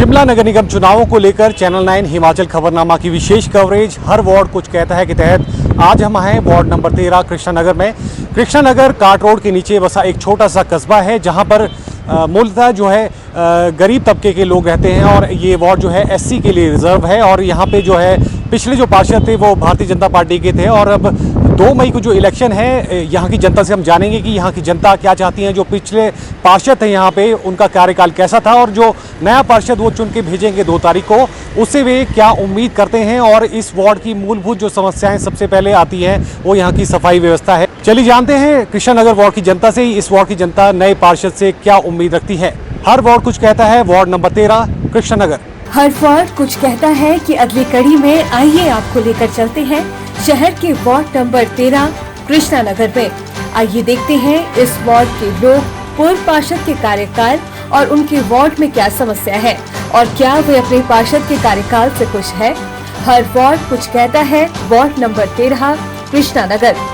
शिमला नगर निगम चुनावों को लेकर चैनल 9 हिमाचल खबरनामा की विशेष कवरेज हर वार्ड कुछ कहता है के तहत आज हम हैं वार्ड नंबर 13 कृष्णा नगर में। कृष्णा नगर काट रोड के नीचे बसा एक छोटा सा कस्बा है जहां पर मूलतः जो है गरीब तबके के लोग रहते हैं और ये वार्ड जो है एससी के लिए रिजर्व है। और यहाँ पे जो है पिछले जो पार्षद थे वो भारतीय जनता पार्टी के थे और अब 2 मई को जो इलेक्शन है यहाँ की जनता से हम जानेंगे कि यहाँ की जनता क्या चाहती है। जो पिछले पार्षद थे यहाँ पे उनका कार्यकाल कैसा था और जो नया पार्षद वो चुन के भेजेंगे 2 तारीख को, उससे वे क्या उम्मीद करते हैं। और इस वार्ड की मूलभूत जो समस्याएं सबसे पहले आती हैं वो यहाँ की सफाई व्यवस्था है। चलिए जानते हैं कृष्णा नगर वार्ड की जनता से ही इस वार्ड की जनता नए पार्षद से क्या उम्मीद रखती है। हर वार्ड कुछ कहता है, वार्ड नंबर 13 कृष्णा नगर। हर वार्ड कुछ कहता है कि अगली कड़ी में आइए आपको लेकर चलते हैं शहर के वार्ड नंबर 13 कृष्णा नगर में। आइए देखते हैं इस वार्ड के लोग पूर्व पार्षद के कार्यकाल और उनके वार्ड में क्या समस्या है और क्या वे अपने पार्षद के कार्यकाल से खुश है। हर वार्ड कुछ कहता है, वार्ड नंबर 13 कृष्णा नगर।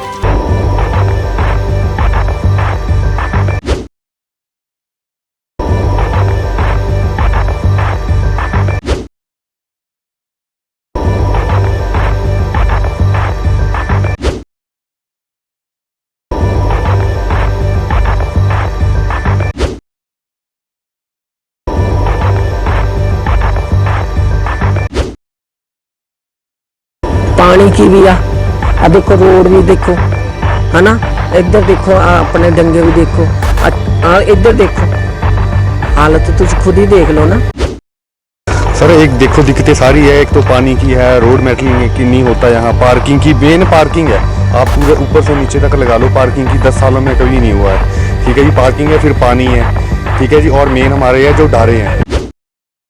पानी की भी आ देखो, रोड भी देखो है ना, इधर देखो अपने डंगे भी देखो, इधर देखो, हालत तो तुझ खुद ही देख लो ना। सर एक देखो दिक्कतें सारी है, एक तो पानी की है, रोड मेटलिंग की नहीं होता, यहाँ पार्किंग की मेन पार्किंग है, आप पूरे ऊपर से नीचे तक लगा लो पार्किंग की, 10 सालों में कभी नहीं हुआ है। ठीक है जी, पार्किंग है, फिर पानी है, ठीक है जी, और मेन हमारे है जो डारे हैं।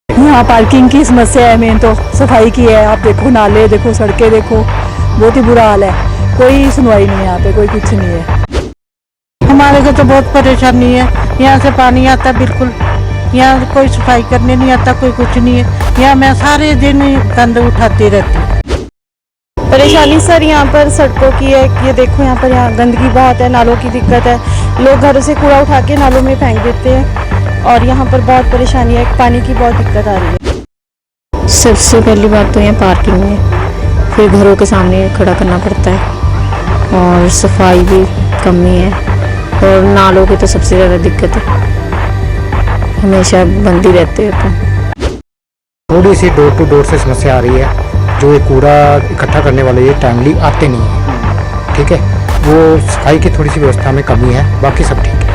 यहाँ पार्किंग की समस्या है, मेन तो सफाई की है। आप देखो नाले देखो, सड़कें देखो, बहुत ही बुरा हाल है। कोई सुनवाई नहीं है यहाँ पे, कोई कुछ नहीं है। हमारे को तो बहुत परेशानी है, यहाँ से पानी आता बिल्कुल, यहाँ कोई सफाई करने नहीं आता, कोई कुछ नहीं है। यहाँ मैं सारे दिन गंद उठाती रहती हूँ। परेशानी सर यहाँ पर सड़कों की है। ये देखो यहाँ पर यहाँ गंदगी बहुत है, नालों की दिक्कत है, लोग घरों से कूड़ा उठा के नालों में फेंक देते हैं और यहाँ पर बहुत परेशानी है, पानी की बहुत दिक्कत आ रही है। सबसे पहली बात तो यहाँ पार्किंग है, फिर घरों के सामने खड़ा करना पड़ता है और सफाई भी कमी है और नालों की तो सबसे ज़्यादा दिक्कत है, हमेशा बंद ही रहते हैं। थोड़ी सी डोर टू डोर से समस्या आ रही है, जो ये कूड़ा इकट्ठा करने वाले ये टाइमली आते नहीं है। ठीक है, वो सफाई की थोड़ी सी व्यवस्था में कमी है, बाकी सब ठीक है।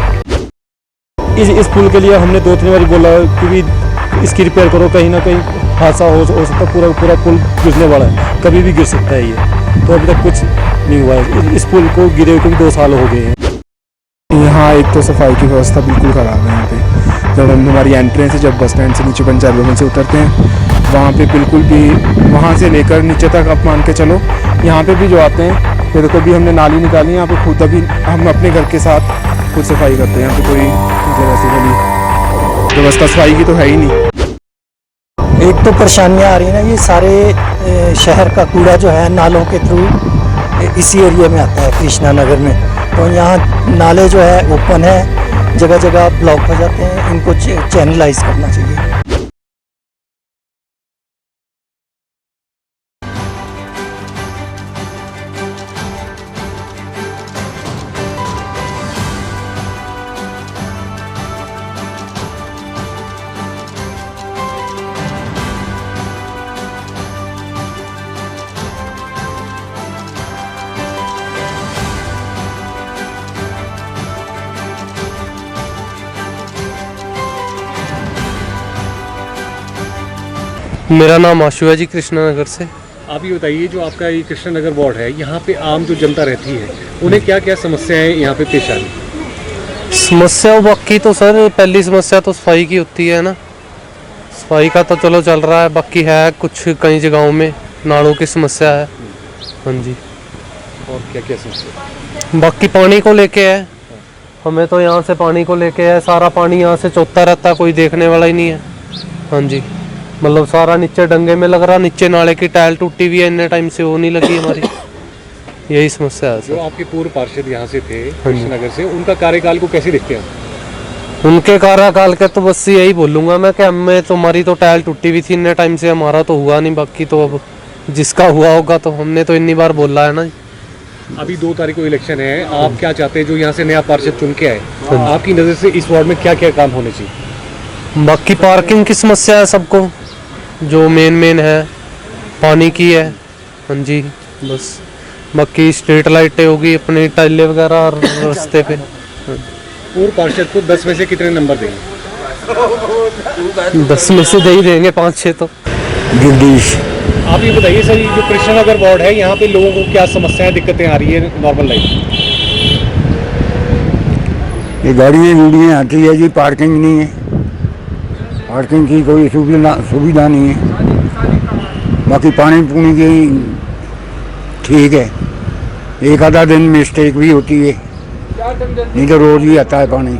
इस पुल के लिए हमने 2-3 बार बोला कि इसकी रिपेयर करो, कहीं ना कहीं हादसा हो सकता, पूरा पुल गिरने वाला है, कभी भी गिर सकता है ये, तो अभी तक कुछ नहीं हुआ है। इस पुल को गिरे हुए 2 साल हो गए हैं। यहाँ एक तो सफाई की व्यवस्था बिल्कुल ख़राब है। यहाँ पे जब हम हमारी एंट्रेंस है, जब बस स्टैंड से नीचे पंचायत भवन से उतरते हैं, वहाँ पे बिल्कुल भी, वहाँ से लेकर नीचे तक आप मान के चलो, यहाँ पे भी जो आते हैं, ये देखो भी हमने नाली निकाली, यहाँ पे खुद अभी हम अपने घर के साथ खुद सफाई करते हैं। यहाँ पे कोई मतलब ऐसी वाली व्यवस्था सफाई की तो है ही नहीं। एक तो परेशानियाँ आ रही हैं ना, ये सारे शहर का कूड़ा जो है नालों के थ्रू इसी एरिया में आता है कृष्णा नगर में, तो यहाँ नाले जो है ओपन है, जगह जगह ब्लॉक हो जाते हैं, इनको चैनलाइज करना चाहिए। मेरा नाम आशु है जी, कृष्णा नगर से। आप ये बताइए, जो आपका ये कृष्णा नगर वार्ड है, यहाँ पे आम जो जनता रहती है उन्हें क्या क्या समस्याएं यहाँ पे पेश आ रही? समस्या बाकी तो सर, पहली समस्या तो सफाई की होती है ना, सफाई का तो चलो चल रहा है, बाकी है कुछ कई जगहों में नालों की समस्या है। हाँ जी। और क्या क्या समस्या? बाकी पानी को लेके है, हमें तो यहाँ से पानी को लेके है, सारा पानी यहाँ से चौथा रहता है, कोई देखने वाला ही नहीं है। हाँ जी, मतलब सारा नीचे डंगे में लग रहा, नीचे नाले की टाइल टूटी हुई है, इतने टाइम से वो नहीं लगी हमारी, यही समस्या है। जो आपके पूर्व पार्षद यहाँ से थे कृष्णा नगर से, उनका कार्यकाल को कैसे देखते हैं? उनके कार्यकाल के तो बस यही बोलूँगा मैं कि हमें तो हमारी तो टाइल टूटी हुई थी इतने टाइम से, हमारा तो हुआ नहीं, बाकी तो अब जिसका हुआ होगा तो हमने तो इतनी बार बोला है ना। अभी 2 तारीख को इलेक्शन है, आप क्या चाहते हैं जो यहाँ से नया पार्षद चुन के आए, आपकी नज़र से इस वार्ड में क्या क्या काम होने चाहिए? बाकी पार्किंग की समस्या है सबको, जो मेन है, पानी की है, हाँ जी बस। बाकी स्ट्रीट लाइटें होगी, अपनी टाइलें वगैरह और रास्ते पे। पूर्व पार्षद को 10 में से कितने नंबर देंगे? 10 में से दे ही देंगे 5-6 तो। जगदीश। आप ये बताइए सर, ये जो कृष्णनगर वार्ड है, यहाँ पे लोगों को क्या समस्याएं दिक्कतें आ रही है नॉर्मल लाइफ? ये गाड़ियाँ गुड़ियाँ आती है जी, पार्किंग नहीं है, पार्किंग की कोई सुविधा नहीं है। बाकी पानी पूनी की ठीक है, एक आधा दिन मिस्टेक भी होती है, नहीं तो रोज ही आता है पानी।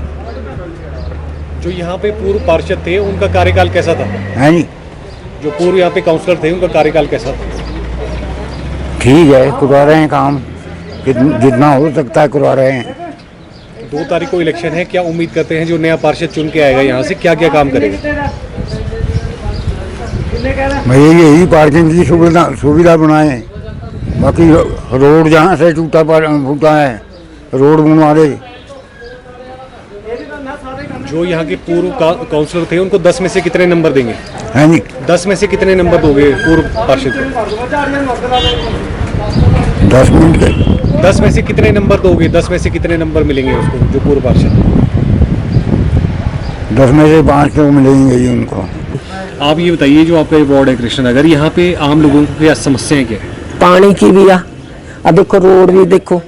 जो यहाँ पे पूर्व पार्षद थे उनका कार्यकाल कैसा था? है जी, जो पूर्व यहाँ पे काउंसलर थे उनका कार्यकाल कैसा था? ठीक है, करवा रहे हैं काम, जितना हो सकता है करवा रहे हैं। 2 तारीख को इलेक्शन है, क्या उम्मीद करते हैं जो नया पार्षद चुन के आएगा यहाँ से क्या क्या काम करेगा? भैया यही पार्किंग की सुविधा बनाए, बाकी रोड जहाँ से टूटा फूटा है रोड बनवा दे। जो यहाँ के पूर्व काउंसलर थे उनको 10 में से कितने नंबर देंगे? हैं जी, 10 में से कितने नंबर दोगे पूर्व पार्षद को? 10 मिनट के 10 में से कितने नंबर दोगे? 10 में से कितने नंबर मिलेंगे उसको जो पूर्व पार्षद? 10 में से 5 तो मिलेंगे जी उनको। आप ये बताइए, जो आपका ये वार्ड है कृष्णनगर, यहाँ पे आम लोगों को क्या समस्याएं क्या है? पानी की भी आ देखो, रोड भी देखो,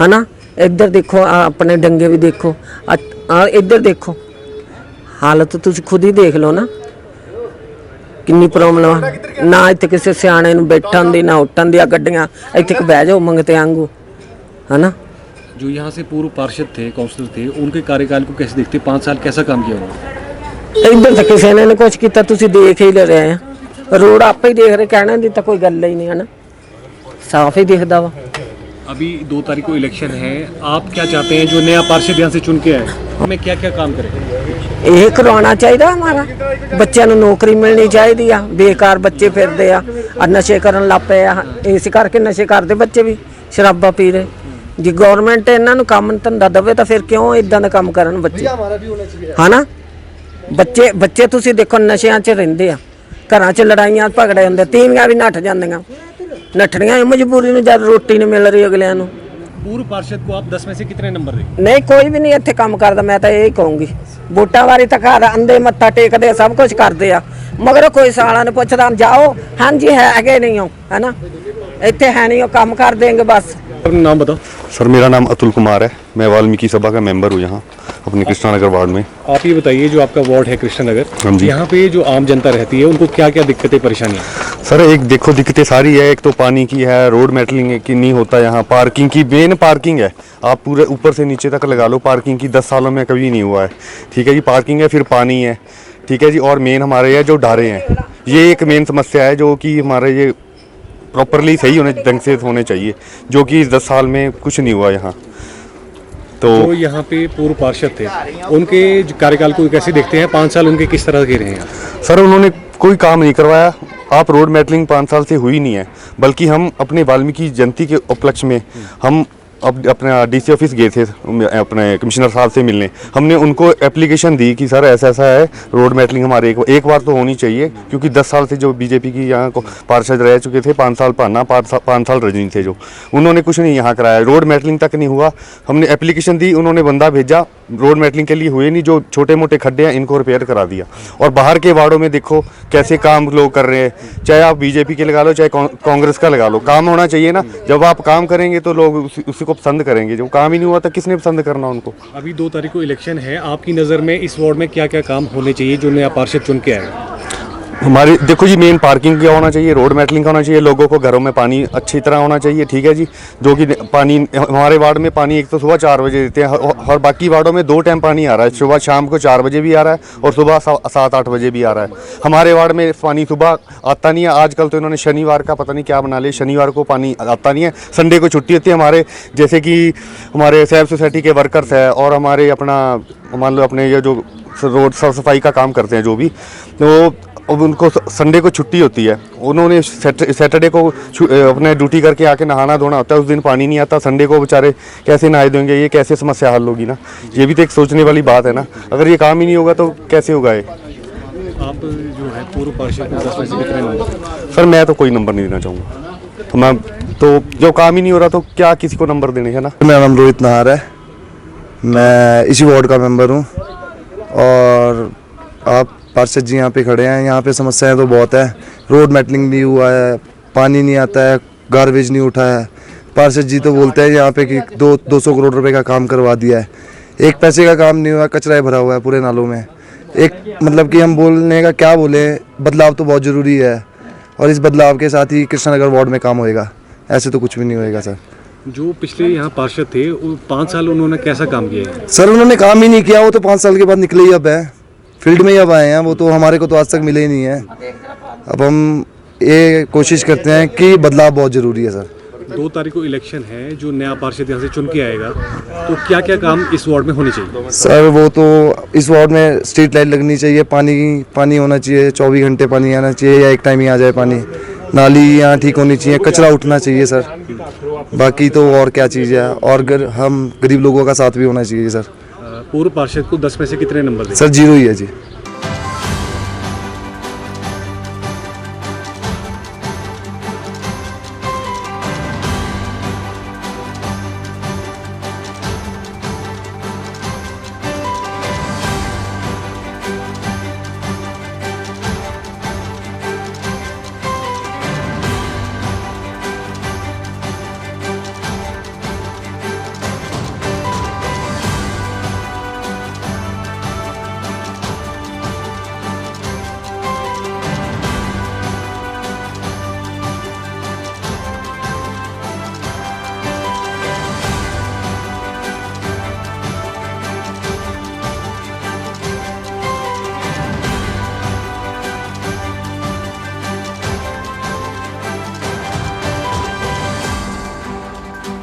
है ना, इधर देखो, अपने डंगे भी देखो, इधर देखो, हालत तो तुम खुद ही देख लो ना किन्नी प्रॉब्लम। ना इतने किसी सियाने बैठन दी, ना उठन दी, गड्डियां इतने बह जाओ मंगते आंगू, है ना। जो यहाँ से पूर्व पार्षद थे, काउंसलर थे, उनके कार्यकाल को कैसे देखते? 5 साल कैसा काम किया उन्होंने? इधर तो किसी ने कुछ किया, तुम देख ही ले रहे हैं, रोड आप ही देख रहे, कहने दी तो कोई गल ही नहीं है ना, साफ ही दिखता वा। अभी 2 तारीख को इलेक्शन है, आप क्या चाहते हैं जो नया पार्षद यहाँ से चुन के आए, हमें क्या क्या काम करेगा? ये करवाना चाहिए हमारा, बच्चों को नौकरी मिलनी चाहिए आ, बेकार बच्चे फिरते आ, नशे करन लग पे आ, इस करके नशे करते बच्चे भी, शराबा पी रहे। जी गौरमेंट इन्हों काम धंधा दवे तो फिर क्यों इदा का काम करन बच्चे, है ना। बच्चे तुसीं देखो नशियां च रहिंदे आ, घरां च लड़ाइयां झगड़े होंदे, तीवियां भी नठ जांदियां, नठनियां मजबूरी में, जब रोटी नहीं मिल रही अगलियां नूं। पूर्व पार्षद को आप 10 में से कितने नंबर देंगे? नहीं, कोई भी नहीं इत्थे काम करदा, मैं तो यही कहूँगी। वोटां वारी तो घर आंदे, मत्था टेकदे, सब कुछ करते आ, मगर कोई साला ने पुछदा जाओ हाँ जी है कि नहीं हो, है ना, इत्थे है नहीं हो, काम कर देंगे बस। नाम बताओ सर। मेरा नाम अतुल कुमार है, मैं वाल्मीकि सभा का मेंबर हूँ यहाँ अपने कृष्णनगर वार्ड में। आप ये बताइए, जो आपका वार्ड है कृष्णनगर, हाँ जी, यहाँ पे जो आम जनता रहती है उनको क्या क्या दिक्कतें परेशानियाँ? सर एक देखो दिक्कतें सारी है, एक तो पानी की है, रोड मेटलिंग की नहीं होता यहाँ, पार्किंग की मेन पार्किंग है, आप पूरे ऊपर से नीचे तक लगा लो, पार्किंग की 10 सालों में कभी नहीं हुआ है। ठीक है जी, पार्किंग है, फिर पानी है, ठीक है जी, और मेन हमारे है जो डारे हैं, ये एक मेन समस्या है जो कि हमारे ये प्रॉपरली सही होने ढंग से होने चाहिए, जो कि इस 10 साल में कुछ नहीं हुआ यहाँ। तो जो यहाँ पे पूर्व पार्षद थे उनके कार्यकाल को कैसे देखते हैं? 5 साल उनके किस तरह के रहे हैं? सर उन्होंने कोई काम नहीं करवाया, आप रोड मेटलिंग 5 साल से हुई नहीं है, बल्कि हम अपने वाल्मीकि जयंती के उपलक्ष्य में हम अब अपने डीसी ऑफिस गए थे, अपने कमिश्नर साहब से मिलने, हमने उनको एप्लीकेशन दी कि सर ऐसा ऐसा है, रोड मेटलिंग हमारे एक बार तो होनी चाहिए, क्योंकि 10 साल से जो बीजेपी की यहाँ को पार्षद रह चुके थे, 5 साल पाना, 5 साल रजनी थे, जो उन्होंने कुछ नहीं यहाँ कराया, रोड मेटलिंग तक नहीं हुआ। हमने एप्लीकेशन दी, उन्होंने बंदा भेजा, रोड मेटलिंग के लिए हुए नहीं, जो छोटे मोटे खड्डे हैं इनको रिपेयर करा दिया। और बाहर के वार्डों में देखो कैसे काम लोग कर रहे हैं, चाहे आप बीजेपी के लगा लो चाहे कांग्रेस का लगा लो, काम होना चाहिए ना। जब आप काम करेंगे तो लोग उसी को पसंद करेंगे, जो काम ही नहीं हुआ तो किसने पसंद करना उनको। अभी 2 तारीख को इलेक्शन है, आपकी नज़र में इस वार्ड में क्या क्या काम होने चाहिए जो नया पार्षद चुन के आएगा? हमारे देखो जी, मेन पार्किंग का होना चाहिए, रोड मेटलिंग का होना चाहिए, लोगों को घरों में पानी अच्छी तरह होना चाहिए, ठीक है जी। जो कि पानी हमारे वार्ड में पानी एक तो सुबह 4 बजे देते हैं और बाकी वार्डों में 2 टाइम पानी आ रहा है, सुबह शाम को 4 बजे भी आ रहा है और सुबह 7-8 बजे भी आ रहा है। हमारे वार्ड में पानी सुबह आता नहीं है। आजकल तो इन्होंने शनिवार का पता नहीं क्या बना लिया, शनिवार को पानी आता नहीं है, संडे को छुट्टी होती है। हमारे जैसे कि हमारे सेल्फ सोसाइटी के वर्कर्स है और हमारे अपना मान लो अपने ये जो रोड साफ सफाई का काम करते हैं जो भी, तो अब उनको संडे को छुट्टी होती है। उन्होंने सैटरडे को अपने ड्यूटी करके आके नहाना धोना होता है, उस दिन पानी नहीं आता। संडे को बेचारे कैसे नहाए देंगे, ये कैसे समस्या हल होगी ना। ये भी तो एक सोचने वाली बात है ना। अगर ये काम ही नहीं होगा तो कैसे होगा ये। आप जो है पूर्व पार्षद में 10 में से कितने नंबर? सर मैं तो कोई नंबर नहीं देना चाहूँगा, तो मैं तो जो काम ही नहीं हो रहा तो क्या किसी को नंबर देने है ना। मेरा नाम रोहित नाहर है, मैं इसी वार्ड का मेंबर हूँ और आप पार्षद जी यहाँ पे खड़े हैं। यहाँ पे समस्याएं तो बहुत है, रोड मेटलिंग नहीं हुआ है, पानी नहीं आता है, गार्बेज नहीं उठा है। पार्षद जी तो बोलते हैं यहाँ पे कि 200 करोड़ रुपए का काम करवा दिया है, एक पैसे का काम नहीं हुआ, कचरा भरा हुआ है पूरे नालों में। एक मतलब कि हम बोलने का क्या बोले, बदलाव तो बहुत ज़रूरी है और इस बदलाव के साथ ही कृष्णानगर वार्ड में काम होएगा, ऐसे तो कुछ भी नहीं होएगा सर। जो पिछले यहाँ पार्षद थे 5 साल उन्होंने कैसा काम किया है? सर उन्होंने काम ही नहीं किया, वो तो 5 साल के बाद निकले ही अब है, फील्ड में ही अब आए हैं। वो तो हमारे को तो आज तक मिले ही नहीं है। अब हम ये कोशिश करते हैं कि बदलाव बहुत ज़रूरी है सर। 2 तारीख को इलेक्शन है, जो नया पार्षद यहाँ से चुन के आएगा तो क्या क्या काम इस वार्ड में होने चाहिए? सर वो तो इस वार्ड में स्ट्रीट लाइट लगनी चाहिए, पानी होना चाहिए, 24 घंटे पानी आना चाहिए या एक टाइम ही आ जाए पानी। नाली यहाँ ठीक होनी चाहिए, कचरा उठना चाहिए सर। बाकी तो और क्या चीज़ है, और हम गरीब लोगों का साथ भी होना चाहिए सर। पूर्व पार्षद को 10 में से कितने नंबर दें? सर 0 ही है जी।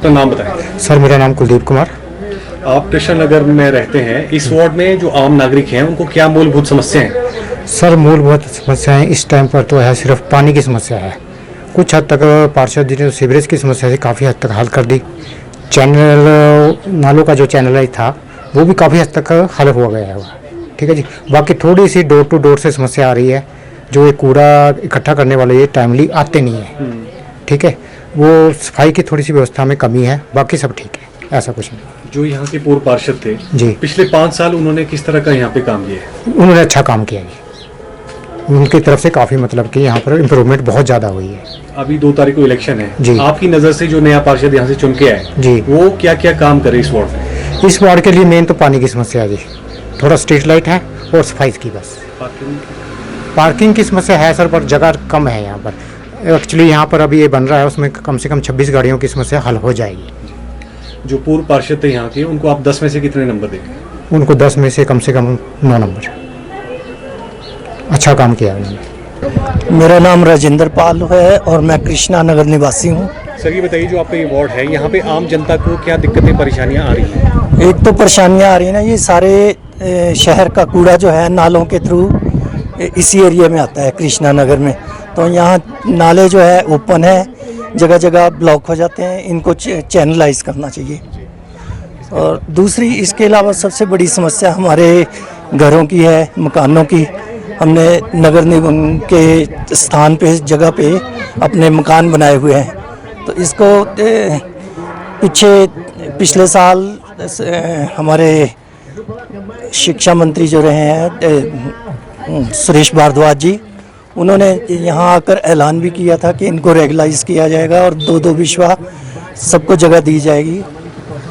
तो नाम बताएं। सर मेरा नाम कुलदीप कुमार। आप कृष्णनगर में रहते हैं, इस वार्ड में जो आम नागरिक हैं उनको क्या मूलभूत समस्या है? सर मूलभूत समस्याएं इस टाइम पर तो है सिर्फ पानी की समस्या है। कुछ हद तक पार्षद जी ने सीवरेज की समस्या से काफ़ी हद तक हल कर दी। चैनल नालों का जो चैनल था वो भी काफ़ी हद तक हल हो गया है, ठीक है जी। बाकी थोड़ी सी डोर टू डोर से समस्या आ रही है, जो ये कूड़ा इकट्ठा करने वाले ये टाइमली आते नहीं है, ठीक है। वो सफाई की थोड़ी सी व्यवस्था में कमी है, बाकी सब ठीक है, ऐसा कुछ नहीं। जो यहाँ के पूर्व पार्षद थे जी, पिछले 5 साल उन्होंने किस तरह का यहाँ पे काम किया है? उन्होंने अच्छा काम किया है, उनकी तरफ से काफ़ी मतलब कि यहाँ पर इम्प्रूवमेंट बहुत ज़्यादा हुई है। अभी 2 तारीख को इलेक्शन है जी, आपकी नज़र से जो नया पार्षद यहाँ से चुन के आए जी, वो क्या क्या काम करे इस वार्ड में? इस वार्ड के लिए मेन तो पानी की समस्या है जी, थोड़ा स्ट्रीट लाइट है और सफाई की बस। पार्किंग की समस्या है सर, पर जगह कम है यहाँ पर। एक्चुअली यहाँ पर अभी ये बन रहा है, उसमें कम से कम 26 गाड़ियों की समस्या हल हो जाएगी। जो पूर्व पार्षद थे यहाँ के, उनको आप 10 में से कितने नंबर देंगे? उनको 10 में से कम 9 नंबर। अच्छा काम किया उन्होंने। मेरा नाम राजेंद्र पाल है और मैं कृष्णा नगर निवासी हूँ। सर ये बताइए, जो आपका ये वार्ड है, यहाँ पे आम जनता को क्या दिक्कतें परेशानियाँ आ रही हैं? एक तो परेशानियाँ आ रही हैं ना, ये सारे शहर का कूड़ा जो है नालों के थ्रू इसी एरिया में आता है कृष्णा नगर में। तो यहाँ नाले जो है ओपन है, जगह जगह ब्लॉक हो जाते हैं, इनको चैनलाइज करना चाहिए। और दूसरी इसके अलावा सबसे बड़ी समस्या हमारे घरों की है, मकानों की। हमने नगर निगम के स्थान पे, जगह पे अपने मकान बनाए हुए हैं, तो इसको पिछले साल हमारे शिक्षा मंत्री जो रहे हैं सुरेश भारद्वाज जी, उन्होंने यहाँ आकर ऐलान भी किया था कि इनको रेगुलाइज किया जाएगा और 2-2 विश्वा सबको जगह दी जाएगी,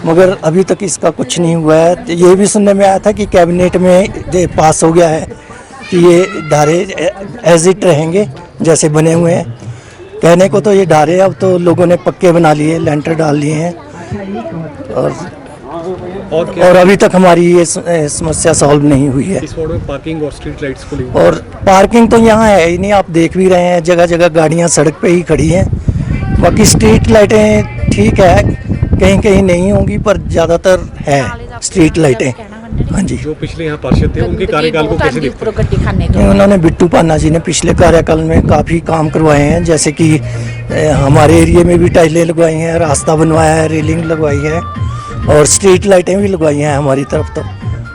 मगर अभी तक इसका कुछ नहीं हुआ है। ये भी सुनने में आया था कि कैबिनेट में पास हो गया है कि ये ढारे एज इट रहेंगे जैसे बने हुए हैं। कहने को तो ये ढारे अब तो लोगों ने पक्के बना लिए, लेंटर डाल लिए हैं और अभी तक हमारी ये समस्या सॉल्व नहीं हुई है। इस वार्ड में पार्किंग और स्ट्रीट लाइट्स को और पार्किंग तो यहाँ है ही नहीं, आप देख भी रहे हैं, जगह जगह गाड़ियाँ सड़क पे ही खड़ी हैं। बाकी स्ट्रीट लाइटें ठीक है, कहीं कहीं नहीं होंगी पर ज़्यादातर है स्ट्रीट लाइटें। हाँ जी। जो पिछले यहाँ पार्षद थे उनके कार्यकाल को कैसे देखते हैं? उन्होंने बिट्टू पान्ना जी ने पिछले कार्यकाल में काफ़ी काम करवाए हैं, जैसे कि हमारे एरिया में भी टाइलें लगवाई हैं, रास्ता बनवाया है, रेलिंग लगवाई है और स्ट्रीट लाइटें भी लगवाई हैं हमारी तरफ तो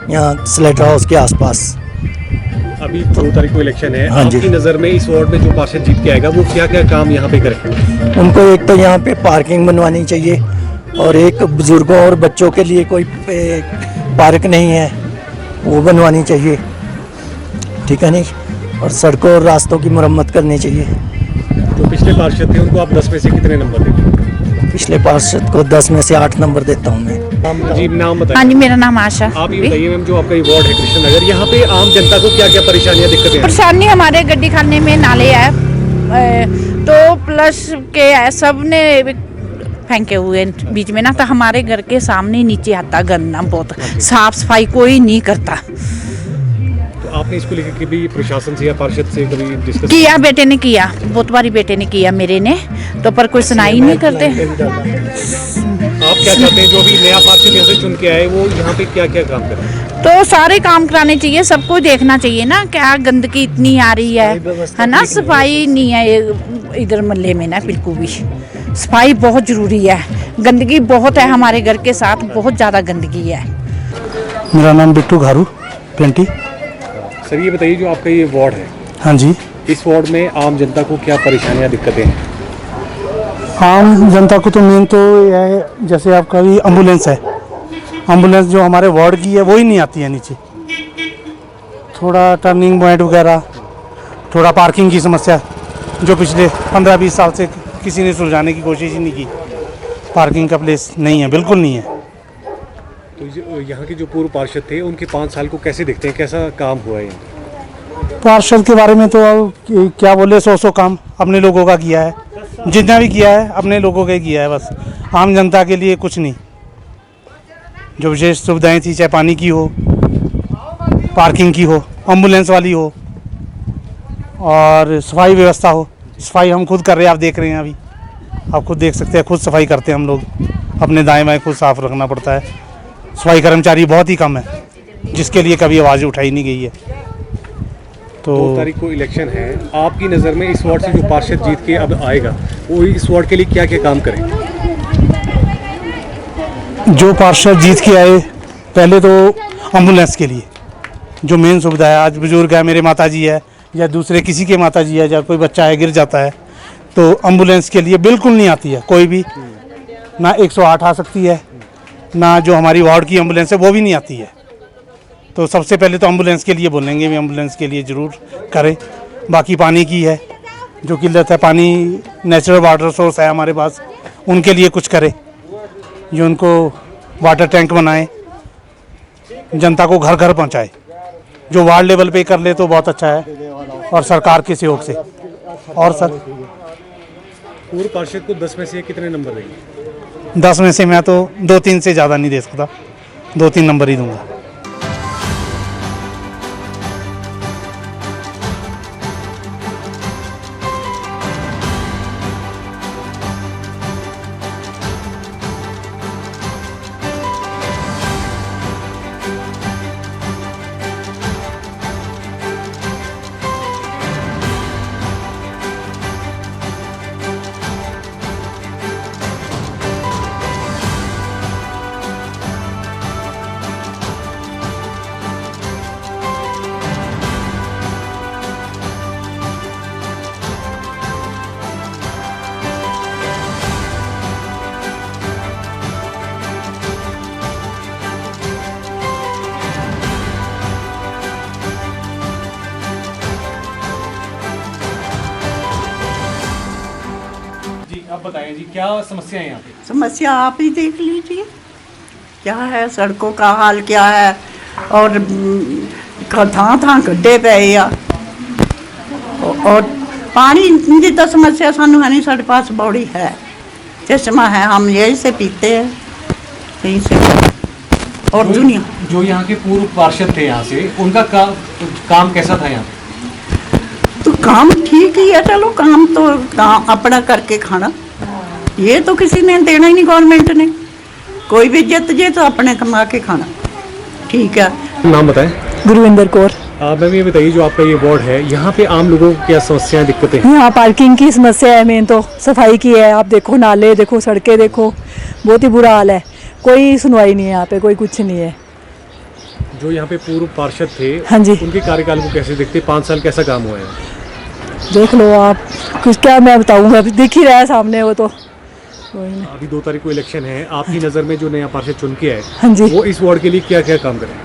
यहाँ स्लेटर हाउस के आसपास। अभी 2 तारीख को इलेक्शन है, हाँ जी। आपकी नज़र में इस वार्ड में जो पार्षद जीत के आएगा वो क्या क्या काम यहाँ पे करे? उनको एक तो यहाँ पे पार्किंग बनवानी चाहिए और एक बुजुर्गों और बच्चों के लिए कोई पार्क नहीं है वो बनवानी चाहिए, ठीक है नहीं, और सड़कों और रास्तों की मरम्मत करनी चाहिए। जो पिछले पार्षद थे उनको आप 10 में से कितने नंबर देते? पिछले पार्षद को 10 में से 8 नंबर देता हूँ मैं। जी नाम बताइए। हाँ जी, मेरा नाम आशा। आप ये बताइए मैम, जो आपका ये वार्ड है कृष्ण नगर, यहाँ पे आम जनता को क्या क्या परेशानियाँ दिक्कतें हैं? परेशानी हमारे गड्डी खाने में नाले है तो प्लस के सब ने फेंके हुए बीच में ना, तो हमारे घर के सामने नीचे आता गंदा, बहुत साफ सफाई कोई नहीं करता। तो आपने इसको लेकर कभी प्रशासन से या पार्षद से कभी डिस्कस किया? बेटे ने किया, बहुत बारी बेटे ने किया मेरे ने, तो पर कोई सुनाई नहीं करते। आप क्या चाहते हैं जो भी नया पार्षद यहाँ से चुन के आए वो यहाँ पे क्या क्या काम करे? तो सारे काम कराने चाहिए, सबको देखना चाहिए ना, क्या गंदगी इतनी आ रही है ना, सफाई नहीं है इधर मोहल्ले में ना, बिल्कुल भी सफाई बहुत ज़रूरी है। गंदगी बहुत है, हमारे घर के साथ बहुत ज़्यादा गंदगी है। मेरा नाम बिट्टू घारू 20। सर ये बताइए, जो आपका ये वार्ड है, हाँ जी, इस वार्ड में आम जनता को क्या परेशानियाँ दिक्कतें हैं? आम जनता को तो मेन तो यह है, जैसे आपका भी एम्बुलेंस है, एम्बुलेंस जो हमारे वार्ड की है वो ही नहीं आती है नीचे। थोड़ा टर्निंग पॉइंट वगैरह, थोड़ा पार्किंग की समस्या जो पिछले 15-20 साल से किसी ने सुलझाने की कोशिश ही नहीं की। पार्किंग का प्लेस नहीं है, बिल्कुल नहीं है। तो यहाँ के जो पूर्व पार्षद थे उनके 5 साल को कैसे देखते हैं, कैसा काम हुआ है यहाँ? पार्षद के बारे में तो अब क्या बोले, 100 काम अपने लोगों का किया है, जितना भी किया है अपने लोगों का ही किया है, बस आम जनता के लिए कुछ नहीं। जो विशेष सुविधाएं थी, चाहे पानी की हो, पार्किंग की हो, एम्बुलेंस वाली हो और सफाई व्यवस्था हो। सफाई हम खुद कर रहे हैं, आप देख रहे हैं, अभी आप खुद देख सकते हैं, खुद सफाई करते हैं हम लोग, अपने दाएं बाएं खुद साफ रखना पड़ता है। सफाई कर्मचारी बहुत ही कम है, जिसके लिए कभी आवाज़ उठाई नहीं गई है। तो 2 तारीख को इलेक्शन है, आपकी नज़र में इस वार्ड से जो पार्षद जीत के अब आएगा वो इस वार्ड के लिए क्या क्या काम करें? जो पार्षद जीत के आए, पहले तो एम्बुलेंस के लिए जो मेन सुविधा है, आज बुजुर्ग है, मेरे माताजी है या दूसरे किसी के माताजी है, या कोई बच्चा है गिर जाता है, तो एम्बुलेंस के लिए बिल्कुल नहीं आती है कोई भी, ना 108 आ सकती है, ना जो हमारी वार्ड की एम्बुलेंस है वो भी नहीं आती है। तो सबसे पहले तो एम्बुलेंस के लिए बोलेंगे, भी एम्बुलेंस के लिए ज़रूर करें। बाकी पानी की है, जो किल्लत है, पानी नेचुरल वाटर सोर्स है हमारे पास, उनके लिए कुछ करें, जो उनको वाटर टैंक बनाए, जनता को घर घर पहुंचाए। जो वार्ड लेवल पे कर ले तो बहुत अच्छा है, और सरकार के सहयोग से। और सर पूर्व पार्षद को 10 में से कितने नंबर देंगे? 10 में से मैं तो 2-3 से ज़्यादा नहीं दे सकता, 2-3 नंबर ही दूंगा। आप बताएं जी, क्या समस्या है यहाँ पे? समस्या आप ही देख लीजिए, क्या है, सड़कों का हाल क्या है, और ਥਾਂ ਥਾਂ ਗੱਡੇ ਪਏ ਆ और पानी की तो समस्या सानू है नहीं, साढ़े पास बॉडी है, चश्मा है, हम यही से पीते हैं यहीं से। और दुनिया जो यहाँ के पूर्व पार्षद थे यहाँ से, उनका काम कैसा था यहाँ? तो काम ठीक ही है, चलो काम तो काम अपना करके खाना, ये तो किसी ने देना ही नहीं, गवर्नमेंट ने। कोई भी जित जे तो अपने कमा के खाना, ठीक है। नाम बताएं। गुरविंदर कौर। मैम ये बताइए, जो आपका ये वार्ड है, यहाँ पे आम लोगों को क्या समस्याएं, दिक्कतें हैं? यहाँ पार्किंग की समस्या है, मेन तो सफाई की है। आप देखो नाले देखो, सड़कें देखो, बहुत ही बुरा हाल है, कोई सुनवाई नहीं है यहाँ पे, कोई कुछ नहीं है। जो यहाँ पे पूर्व पार्षद थे, हाँ जी, उनके कार्यकाल को कैसे देखते? 5 साल कैसा काम हुआ है? देख लो आप, कुछ क्या मैं बताऊँ, अभी दिख ही रहा है सामने वो तो। अभी 2 तारीख को इलेक्शन है, आपकी नज़र में जो नया पार्षद चुन के है, हाँ जी, वो इस वार्ड के लिए क्या क्या काम करें?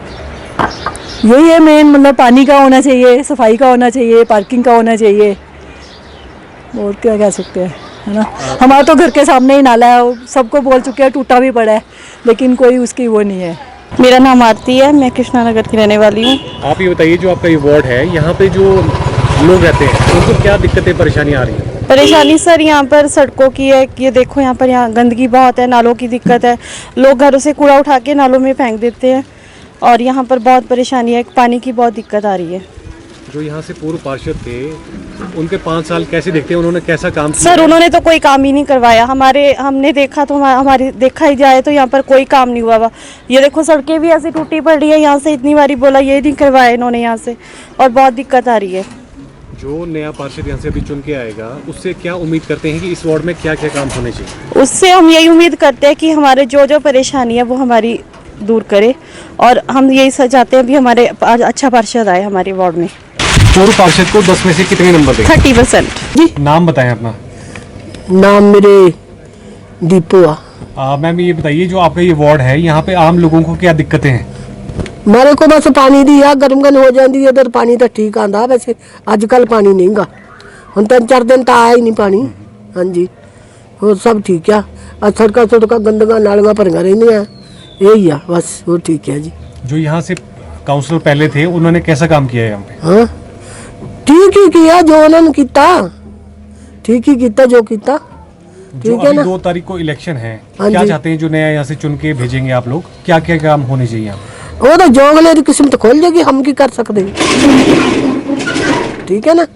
यही है मेन, मतलब पानी का होना चाहिए, सफाई का होना चाहिए, पार्किंग का होना चाहिए, और क्या कह सकते हैं, है ना। हमारा तो घर के सामने ही नाला है, सबको बोल चुके हैं, टूटा भी पड़ा है, लेकिन कोई उसकी वो नहीं है। मेरा नाम आरती है, मैं कृष्णा नगर की रहने वाली हूँ। आप ये बताइए, जो आपका ये वार्ड है, यहाँ पे जो लोग रहते हैं, उनको क्या दिक्कतें परेशानी आ रही है? परेशानी सर यहाँ पर सड़कों की है, ये देखो यहाँ पर यहाँ गंदगी बहुत है, नालों की दिक्कत है, लोग घरों से कूड़ा उठा के नालों में फेंक देते हैं, और यहाँ पर बहुत परेशानी है, पानी की बहुत दिक्कत आ रही है। जो यहाँ से पूर्व पार्षद थे, उनके 5 साल कैसे देखते हैं, उन्होंने कैसा काम किया? सर उन्होंने तो कोई काम ही नहीं करवाया, हमने देखा तो हमारे देखा ही जाए तो यहाँ पर कोई काम नहीं हुआ। ये देखो सड़कें भी ऐसी टूटी पड़ रही है, यहाँ से इतनी बारी बोला, ये नहीं करवाया इन्होंने यहाँ से, और बहुत दिक्कत आ रही है। जो नया पार्षद यहाँ से अभी चुन के आएगा, उससे क्या उम्मीद करते हैं कि इस वार्ड में क्या क्या काम होने चाहिए? उससे हम यही उम्मीद करते हैं कि हमारे जो परेशानी है वो हमारी दूर करे, और हम यही चाहते हैं भी हमारे अच्छा पार्षद आए हमारे वार्ड में। पूर्व पार्षद को 10 में से कितने नंबर देंगे? 30%। जी, नाम बताएं अपना। नाम मेरे दीपू। मैम ये बताइए, जो आपका ये वार्ड है, यहाँ पे आम लोगों को क्या दिक्कतें हैं? मेरे को बस पानी दी है, गर्म गन हो जाती है, इधर पानी तो ठीक आंदा, वैसे अजकल पानी नहीं गा, हम 3-4 दिन तो आया ही नहीं पानी। हाँ जी, और सब ठीक है, सड़का सुड़का गंदगा नालियाँ भरिया रही हैं, यही है बस, वो ठीक है जी। जो यहाँ से काउंसलर पहले थे, उन्होंने कैसा काम किया है यहाँ पे? हाँ, ठीक ही किया जो उन्होंने किया, ठीक ही किया जो किया, ठीक है ना। 2 तारीख को इलेक्शन है, हाँ क्या जी। चाहते हैं जो नया यहाँ से चुन के भेजेंगे आप लोग, क्या क्या काम होने चाहिए यहाँ पे? वो तो जोगले की किस्मत खोल जाएगी, हम की कर सकते हैं, ठीक है ना।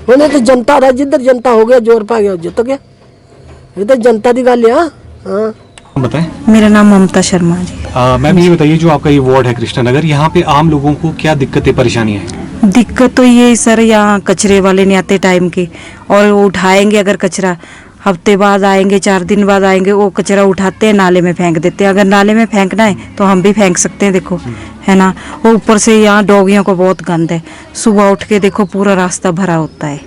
उन्हें तो जनता था, जिधर जनता हो गया, जोर पा गया, जित गया, ये तो जनता की गल है। हाँ बताएं। मेरा नाम ममता शर्मा जी। मैम ये बताइए, जो आपका ये वार्ड है कृष्णा नगर, यहाँ पे आम लोगों को क्या दिक्कतें परेशानी है? दिक्कत तो ये सर, यहाँ कचरे वाले नहीं आते टाइम के, और वो उठाएंगे अगर कचरा, हफ्ते बाद आएंगे, 4 दिन बाद आएंगे, वो कचरा उठाते हैं, नाले में फेंक देते हैं। अगर नाले में फेंकना है तो हम भी फेंक सकते हैं, देखो है ना। वो ऊपर से यहाँ डॉगियों को बहुत गंद है, सुबह उठ के देखो पूरा रास्ता भरा होता है।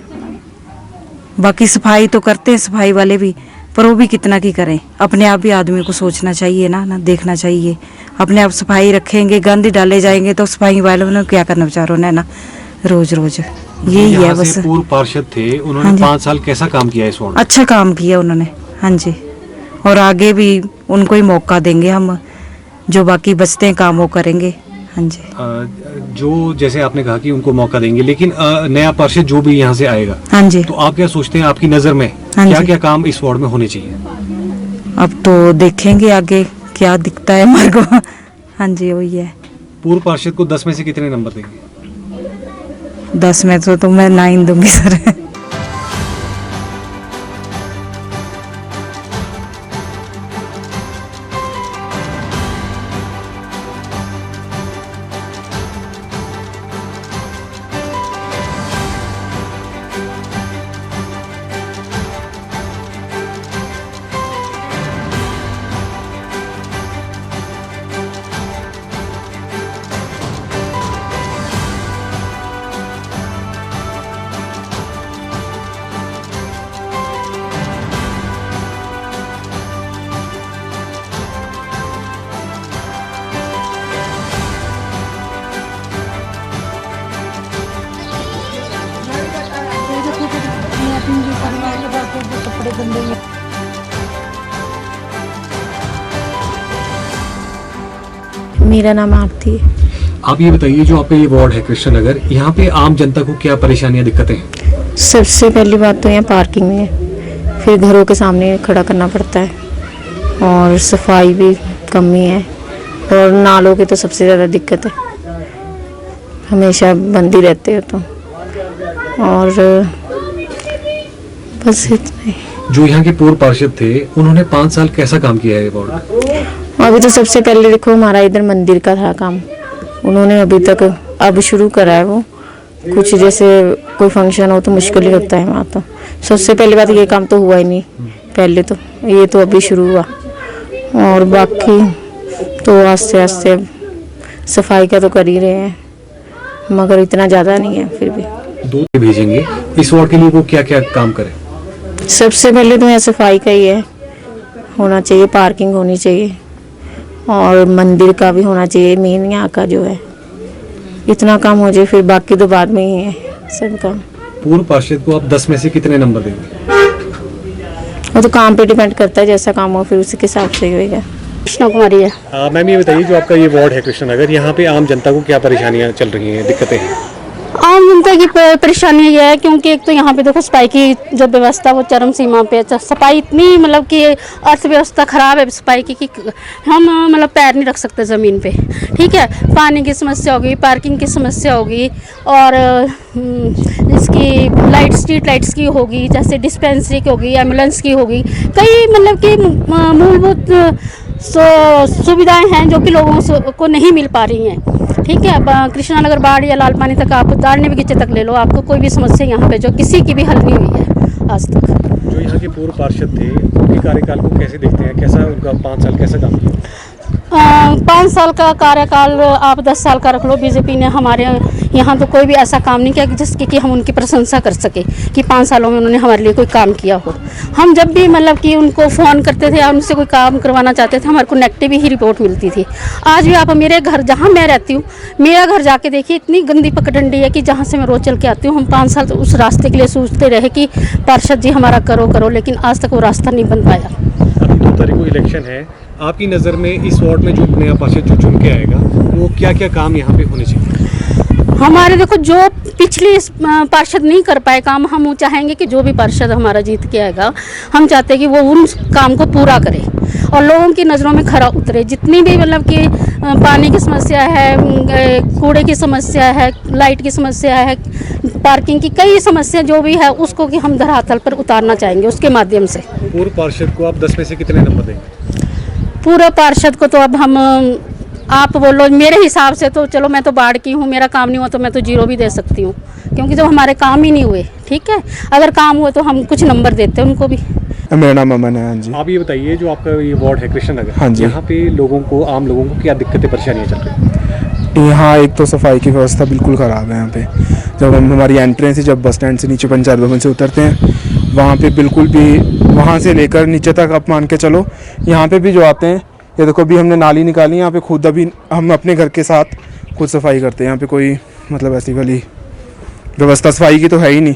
बाकी सफाई तो करते हैं सफाई वाले भी, पर वो भी कितना की करें, अपने आप भी आदमी को सोचना चाहिए ना देखना चाहिए। अपने आप सफाई रखेंगे, गंद ही डाले जाएंगे तो सफाई वालों ने क्या करना बेचारों ने ना, रोज रोज यही है बस। पूर्व पार्षद थे, उन्होंने 5 साल कैसा काम किया इस वार्ड में? अच्छा काम किया उन्होंने, हाँ जी, और आगे भी उनको ही मौका देंगे हम, जो बाकी बचते हैं काम वो करेंगे। हाँ जी, जो जैसे आपने कहा कि उनको मौका देंगे, लेकिन नया पार्षद जो भी यहाँ से आएगा, हाँ जी, तो आप क्या सोचते हैं, आपकी नज़र में क्या क्या काम इस वार्ड में होने चाहिए? अब तो देखेंगे आगे क्या दिखता है हमारे को। हाँ जी, वही है। पूर्व पार्षद को 10 में से कितने नंबर देंगे? 10 में तो मैं 9 दूंगी सर। मेरा नाम आरती है। आप ये बताइए, जो आपका ये वार्ड है कृष्णा नगर, यहाँ पे आम जनता को क्या परेशानियाँ दिक्कतें हैं? सबसे पहली बात तो यहाँ पार्किंग में है, फिर घरों के सामने खड़ा करना पड़ता है, और सफाई भी कमी है, और नालों की तो सबसे ज़्यादा दिक्कत है, हमेशा बंद ही रहते हो तो, और बस इतना ही। जो यहाँ के पूर्व पार्षद थे, उन्होंने 5 साल कैसा काम किया है ये वार्ड? अभी तो सबसे पहले देखो हमारा इधर मंदिर का था काम, उन्होंने अभी तक अब शुरू करा है वो, कुछ जैसे कोई फंक्शन हो तो मुश्किल ही होता है वहाँ, तो सबसे पहली बात ये काम तो हुआ ही नहीं पहले, तो ये तो अभी शुरू हुआ, और बाकी तो आस्ते आस्ते सफाई का तो कर ही रहे हैं, मगर इतना ज़्यादा नहीं है फिर भी। 2 भेजेंगे इस वार्ड के लिए, वो क्या क्या काम करें? सबसे पहले तो यहाँ सफाई का ही है, होना चाहिए, पार्किंग होनी चाहिए, और मंदिर का भी होना चाहिए, मेन यहाँ का जो है, इतना काम हो जाए, फिर बाकी तो बाद में ही है सब काम। पूर्व पार्षद को आप 10 में से कितने नंबर देंगे? वो तो काम पे डिपेंड करता है, जैसा काम हो फिर उसी के हिसाब से ही होगा। कृष्णा कुमारी है। मैम ये बताइए, जो आपका ये वार्ड है कृष्णा नगर, यहाँ पे आम जनता को क्या परेशानियाँ चल रही हैं, दिक्कतें हैं? आम जनता की परेशानी ये है, क्योंकि एक तो यहाँ पे देखो सफाई की जो व्यवस्था वो चरम सीमा पे है, सफाई इतनी मतलब कि अर्थव्यवस्था खराब है सफाई की कि हम मतलब पैर नहीं रख सकते ज़मीन पे, ठीक है। पानी की समस्या होगी, पार्किंग की समस्या होगी, और इसकी लाइट, स्ट्रीट लाइट्स की होगी, जैसे डिस्पेंसरी की होगी, एम्बुलेंस की होगी, कई मतलब कि मूलभूत सुविधाएं हैं जो कि लोगों को नहीं मिल पा रही हैं, ठीक है। कृष्णा नगर बाढ़ या लाल पानी तक आप दाड़ने बगीचे तक ले लो, आपको कोई भी समस्या यहाँ पे जो किसी की भी हल नहीं हुई है आज तक। जो यहाँ के पूर्व पार्षद थे, उनके कार्यकाल को कैसे देखते हैं, कैसा उनका 5 साल कैसा काम किया? 5 साल का कार्यकाल आप 10 साल का रख लो, बीजेपी ने हमारे यहाँ तो कोई भी ऐसा काम नहीं किया कि जिसकी कि हम उनकी प्रशंसा कर सके कि 5 सालों में उन्होंने हमारे लिए कोई काम किया हो। हम जब भी मतलब कि उनको फ़ोन करते थे या उनसे कोई काम करवाना चाहते थे, हमारे को नेगेटिव ही रिपोर्ट मिलती थी। आज भी आप मेरे घर, जहाँ मैं रहती हूँ, मेरा घर जाके देखिए, इतनी गंदी पगडंडी है कि जहाँ से मैं रोज चल के आती हूँ, हम 5 साल तो उस रास्ते के लिए सोचते रहे कि पार्षद जी हमारा करो, लेकिन आज तक वो रास्ता नहीं बन पाया। अभी 2 तारीख को इलेक्शन है, आपकी नज़र में इस वार्ड में जो नया पार्षद जो चुन के आएगा, वो क्या क्या काम यहाँ पे होने चाहिए? हमारे देखो, जो पिछली पार्षद नहीं कर पाए काम, हम चाहेंगे कि जो भी पार्षद हमारा जीत के आएगा, हम चाहते हैं कि वो उन काम को पूरा करे और लोगों की नज़रों में खरा उतरे। जितनी भी मतलब कि पानी की समस्या है, कूड़े की समस्या है, लाइट की समस्या है, पार्किंग की कई समस्या जो भी है, उसको कि हम धरातल पर उतारना चाहेंगे उसके माध्यम से। पूर्व पार्षद को आप 10 में से कितने नंबर देंगे? पूर्व पार्षद को तो अब हम, आप बोलो, मेरे हिसाब से तो चलो, मैं तो बाढ़ की हूँ, मेरा काम नहीं हुआ तो मैं तो 0 भी दे सकती हूँ, क्योंकि जब हमारे काम ही नहीं हुए, ठीक है। अगर काम हुए तो हम कुछ नंबर देते हैं उनको भी। मेरा नाम अमन है। हाँ जी। आप ये बताइए, जो आपका ये वार्ड है कृष्णा नगर, हाँ जी, यहाँ पे लोगों को, आम लोगों को क्या दिक्कतें परेशानियाँ चल रही हैं? यहाँ एक तो सफाई की व्यवस्था बिल्कुल ख़राब है। यहाँ पे जब हम, हमारी एंट्रेंस है, जब बस स्टैंड से नीचे पंचायत भवन से उतरते हैं, वहाँ पे बिल्कुल भी, वहाँ से लेकर नीचे तक आप मान के चलो, यहाँ पे भी जो आते हैं, ये देखो अभी हमने नाली निकाली, यहाँ पे खुद अभी हम अपने घर के साथ खुद सफाई करते हैं। यहाँ पे कोई मतलब ऐसी वाली व्यवस्था सफाई की तो है ही नहीं।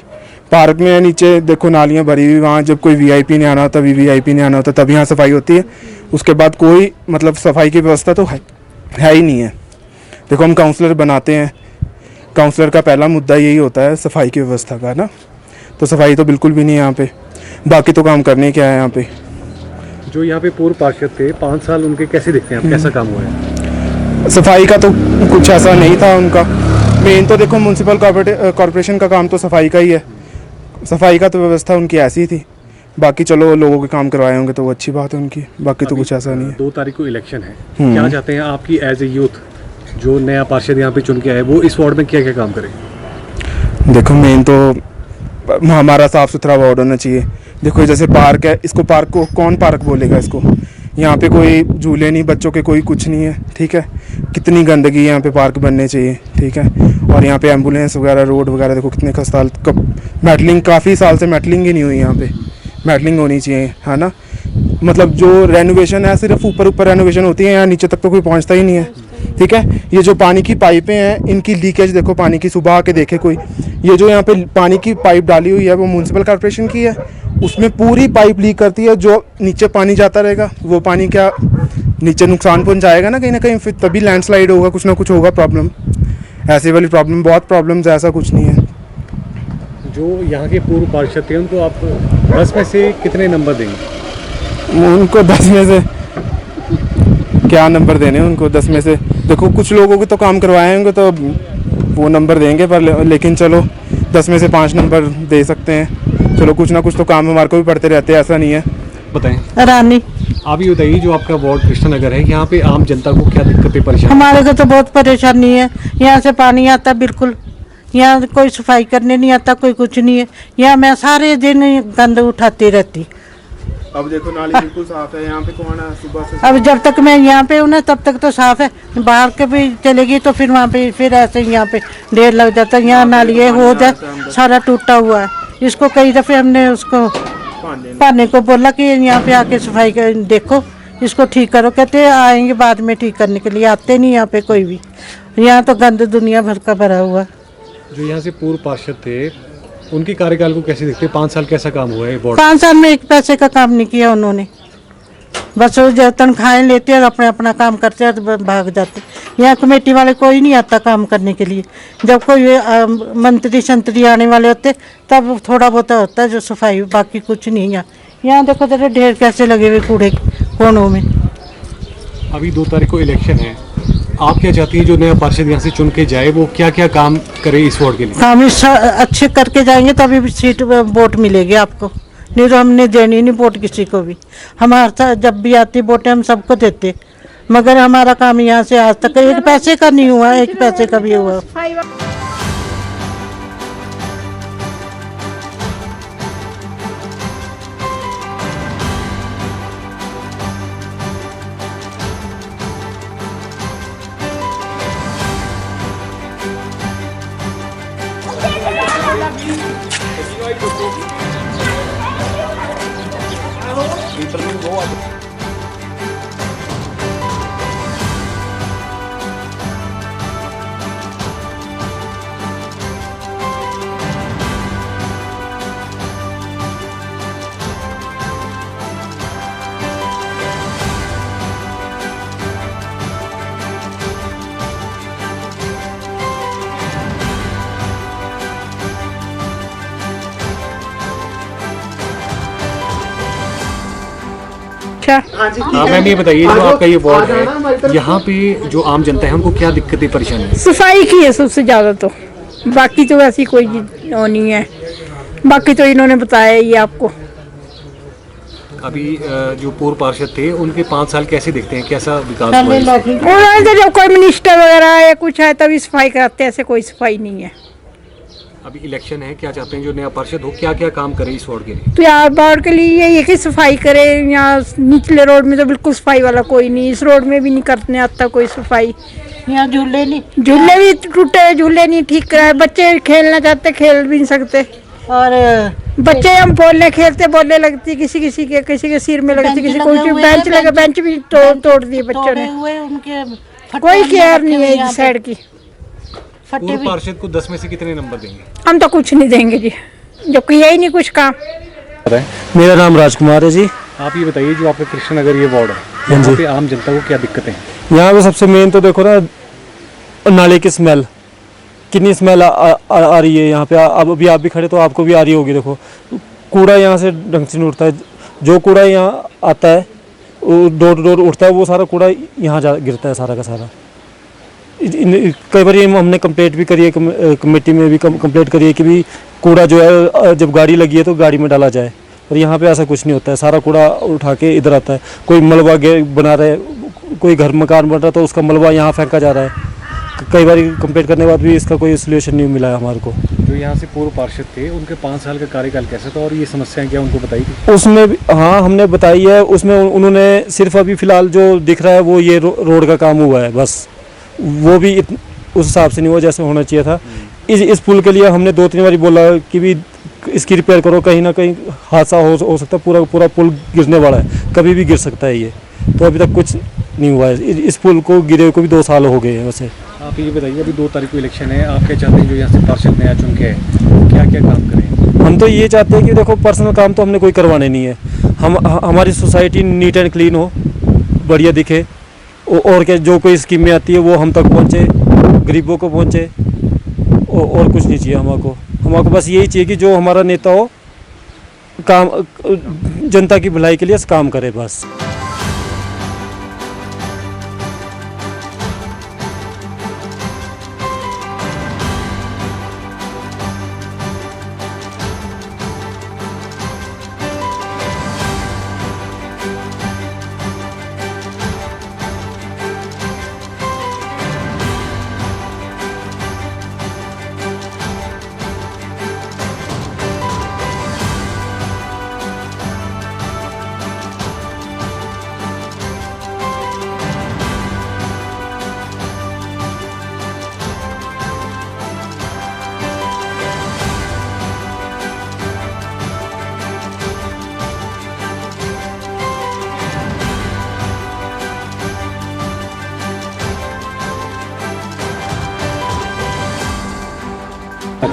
पार्क में नीचे देखो नालियाँ भरी हुई, वहाँ जब कोई वीआईपी नहीं आना होता, वीवीआईपी नहीं आना होता, तब यहाँ सफाई होती है। उसके बाद कोई मतलब सफाई की व्यवस्था तो है ही नहीं है। देखो हम काउंसलर बनाते हैं, काउंसलर का पहला मुद्दा यही होता है सफाई की व्यवस्था का ना, तो सफाई तो बिल्कुल भी नहीं है यहाँ पे। बाकी तो काम करने क्या है यहाँ पे। जो यहाँ पे पूर्व पार्षद थे, 5 साल उनके कैसे दिखते हैं आप, कैसा काम हुआ है? सफाई का तो कुछ ऐसा नहीं था उनका। मेन तो देखो म्यूनसिपल कॉर्पोरेशन का काम तो सफाई का ही है, सफाई का तो व्यवस्था उनकी ऐसी थी। बाकी चलो लोगों के काम करवाए होंगे तो वो अच्छी बात है उनकी, बाकी तो कुछ ऐसा नहीं है। 2 तारीख को इलेक्शन है, क्या चाहते हैं आपकी एज ए यूथ, जो नया पार्षद यहाँ पे चुन के आए, वो इस वार्ड में क्या क्या काम करे? देखो मेन तो हमारा साफ़ सुथरा वार्ड होना चाहिए। देखो जैसे पार्क है, इसको पार्क को कौन पार्क बोलेगा इसको? यहाँ पे कोई झूले नहीं बच्चों के, कोई कुछ नहीं है, ठीक है। कितनी गंदगी, यहाँ पे पार्क बनने चाहिए, ठीक है। और यहाँ पे एम्बुलेंस वगैरह, रोड वगैरह देखो कितने खस्ताल, मेटलिंग काफ़ी साल से मेटलिंग ही नहीं हुई यहाँ पे, मेटलिंग होनी चाहिए, है ना। मतलब जो रेनोवेशन है, सिर्फ ऊपर ऊपर रेनोवेशन होती है, यहाँ नीचे तक तो कोई पहुँचता ही नहीं है, ठीक है। ये जो पानी की पाइपें हैं, इनकी लीकेज देखो, पानी की सुबह आके देखे कोई, ये जो यहाँ पे पानी की पाइप डाली हुई है वो म्यूनसिपल कॉर्पोरेशन की है, उसमें पूरी पाइप लीक करती है। जो नीचे पानी जाता रहेगा वो पानी क्या नीचे नुकसान पहुंचाएगा ना कहीं, फिर तभी लैंडस्लाइड होगा, कुछ ना कुछ होगा प्रॉब्लम। ऐसी वाली प्रॉब्लम, बहुत प्रॉब्लम्स, ऐसा कुछ नहीं है। जो यहाँ के पूर्व पार्षद थे उनको आप 10 में से कितने नंबर देंगे? उनको 10 में से क्या नंबर देने उनको 10 में से? देखो कुछ लोगों को तो काम करवाए होंगे तो वो नंबर देंगे, पर लेकिन चलो 10 में से 5 नंबर दे सकते हैं। चलो कुछ ना कुछ तो काम हमारे को भी पड़ते रहते हैं, ऐसा नहीं है। बताएं रानी। आप ये बताइए, जो आपका वार्ड कृष्णा नगर है, यहाँ पे आम जनता को क्या दिक्कतें परेशानी? हमारे को तो बहुत परेशानी है। यहाँ से पानी आता बिल्कुल, यहाँ कोई सफाई करने नहीं आता, कोई कुछ नहीं है। यहाँ मैं सारे दिन गंद उठाती रहती। अब देखो नाली बिल्कुल साफ है, यहाँ पे कौन है सुबह से? अब जब तक मैं यहाँ पे हूँ ना तब तक तो साफ है, बाहर के भी चलेगी तो फिर वहाँ पे फिर ऐसे यहाँ पे ढेर लग जाता है। यहाँ नाली हो जाए सारा टूटा हुआ है। इसको कई दफे हमने उसको पाने को बोला कि यहाँ पे आके सफाई कर देखो, इसको ठीक करो। कहते आएंगे बाद में ठीक करने के लिए, आते नहीं यहाँ पे कोई भी। यहाँ तो गंद दुनिया भर का भरा हुआ। जो यहाँ से पूर्व पार्षद थे उनके कार्यकाल को कैसे देखते हैं? 5 साल कैसा काम हुआ है वार्ड? 5 साल में एक पैसे का काम नहीं किया उन्होंने। बस वो जो तनख्वाहें लेते और अपना अपना काम करते और भाग जाते। यहाँ कमेटी वाले कोई नहीं आता काम करने के लिए। जब कोई मंत्री संतरी आने वाले होते तब थोड़ा बहुत होता है जो सफाई, बाकी कुछ नहीं। यहाँ देखो तेरे ढेर कैसे लगे हुए कूड़े कोनों में। अभी 2 तारीख को इलेक्शन है, आप क्या चाहती हैं जो नया पार्षद यहाँ से चुन के जाए वो क्या क्या काम करे इस वार्ड के लिए? काम अच्छे करके जाएंगे तभी भी सीट वोट मिलेगी आपको, नहीं तो हमने देनी नहीं वोट किसी को भी। हमारे जब भी आती वोटें हम सबको देते, मगर हमारा काम यहाँ से आज तक 1 पैसे का नहीं हुआ, 1 पैसे का भी हुआ। हाँ मैम, ये बताइए जो आपका ये वार्ड है, यहाँ पे जो आम जनता है उनको क्या दिक्कतें परेशानी है? सफाई की है सबसे ज़्यादा, तो बाकी तो ऐसी कोई वो नहीं है। बाकी तो इन्होंने बताया ये आपको। अभी जो पूर्व पार्षद थे उनके 5 साल कैसे देखते हैं, कैसा विकास हुआ है? और तो जब कोई मिनिस्टर वगैरह या कुछ है तभी सफाई कराते हैं, ऐसे कोई सफाई नहीं है। अभी इलेक्शन है, क्या चाहते हैं जो नया पार्षद हो क्या क्या काम करे इस वार्ड के लिए? तो यार वार्ड के लिए ये कि सफाई करे। यहाँ निचले रोड में तो बिल्कुल सफाई वाला कोई नहीं, इस रोड में भी नहीं करने आता कोई सफाई। यहाँ झूले नहीं, झूले भी टूटे, झूले नहीं ठीक कराए। बच्चे खेलना चाहते खेल भी नहीं सकते, और बच्चे हम बोलने खेलते बोलने लगती, किसी के सिर में लगती, किसी को बेंच लगा, बेंच भी तोड़ दिए बच्चों ने। कोई केयर नहीं है इस साइड की। पूर्व पार्षद को 10 में से कितने नंबर देंगे? हम तो कुछ नहीं देंगे जी, जो किया ही नहीं कुछ काम। मेरा नाम राजकुमार है जी। आप ये बताइए जो आपका कृष्णा नगर ये वार्ड है, यहाँ पे आम जनता को क्या दिक्कतें हैं? यहाँ पे सबसे मेन तो देखो ना, नाले की स्मेल, कितनी स्मेल आ रही है यहाँ पे। अब अभी आप भी खड़े तो आपको भी आ रही होगी। देखो कूड़ा यहाँ से ढंग से नहीं उठता है। जो कूड़ा यहाँ आता है वो डोर टू डोर उठता है, वो सारा कूड़ा यहाँ जा गिरता है सारा का सारा। कई बार हमने कंप्लेंट भी करी है, कमेटी में भी कंप्लेंट करी है कि भी कूड़ा जो है जब गाड़ी लगी है तो गाड़ी में डाला जाए, पर यहाँ पे ऐसा कुछ नहीं होता है। सारा कूड़ा उठा के इधर आता है। कोई मलबा बना रहे, कोई घर मकान बन रहा तो उसका मलबा यहाँ फेंका जा रहा है। कई बार कंप्लेंट करने के बाद भी इसका कोई सोल्यूशन नहीं मिला है हमारे को। जो यहाँ से पूर्व पार्षद थे उनके 5 साल का कार्यकाल कैसा था और ये समस्याएं क्या उनको बताई थी? उसमें भी हाँ हमने बताई है। उसमें उन्होंने सिर्फ अभी फ़िलहाल जो दिख रहा है वो ये रोड का काम हुआ है बस, वो भी उस हिसाब से नहीं हुआ जैसे होना चाहिए था। इस पुल के लिए हमने 2-3 बार बोला कि भी इसकी रिपेयर करो, कहीं ना कहीं हादसा हो सकता है, पूरा पुल गिरने वाला है, कभी भी गिर सकता है ये। तो अभी तक कुछ नहीं हुआ है। इस पुल को गिरे को भी 2 साल हो गए हैं वैसे। आप ये बताइए अभी 2 तारीख को इलेक्शन है, आप क्या चाहते हैं जो यहाँ से पार्षद नया चुन के वो क्या क्या काम करें? हम तो ये चाहते हैं कि देखो पर्सनल काम तो हमने कोई करवाने नहीं है। हमारी सोसाइटी नीट एंड क्लीन हो, बढ़िया दिखे और क्या जो कोई स्कीमें आती है वो हम तक पहुँचे, गरीबों को पहुँचे और कुछ नहीं चाहिए हमको बस यही चाहिए कि जो हमारा नेता हो काम जनता की भलाई के लिए काम करे बस।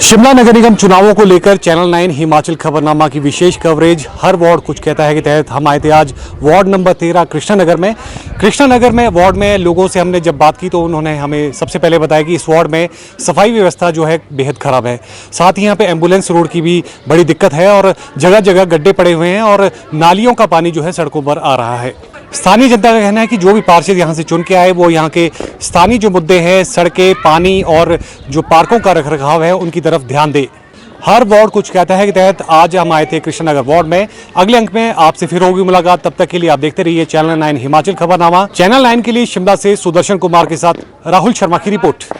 शिमला नगर निगम चुनावों को लेकर चैनल 9 हिमाचल खबरनामा की विशेष कवरेज हर वार्ड कुछ कहता है के तहत हम आए थे आज वार्ड नंबर 13 कृष्णनगर में। कृष्णनगर में वार्ड में लोगों से हमने जब बात की तो उन्होंने हमें सबसे पहले बताया कि इस वार्ड में सफाई व्यवस्था जो है बेहद ख़राब है। साथ ही यहाँ पे एम्बुलेंस रोड की भी बड़ी दिक्कत है और जगह जगह गड्ढे पड़े हुए हैं और नालियों का पानी जो है सड़कों पर आ रहा है। स्थानीय जनता का कहना है कि जो भी पार्षद यहाँ से चुन के आए वो यहाँ के स्थानीय जो मुद्दे हैं, सड़कें, पानी और जो पार्कों का रखरखाव है उनकी तरफ ध्यान दे। हर वार्ड कुछ कहता है के तहत आज हम आए थे कृष्णनगर वार्ड में। अगले अंक में आपसे फिर होगी मुलाकात, तब तक के लिए आप देखते रहिए चैनल 9 हिमाचल खबरनामा। चैनल 9 के लिए शिमला से सुदर्शन कुमार के साथ राहुल शर्मा की रिपोर्ट।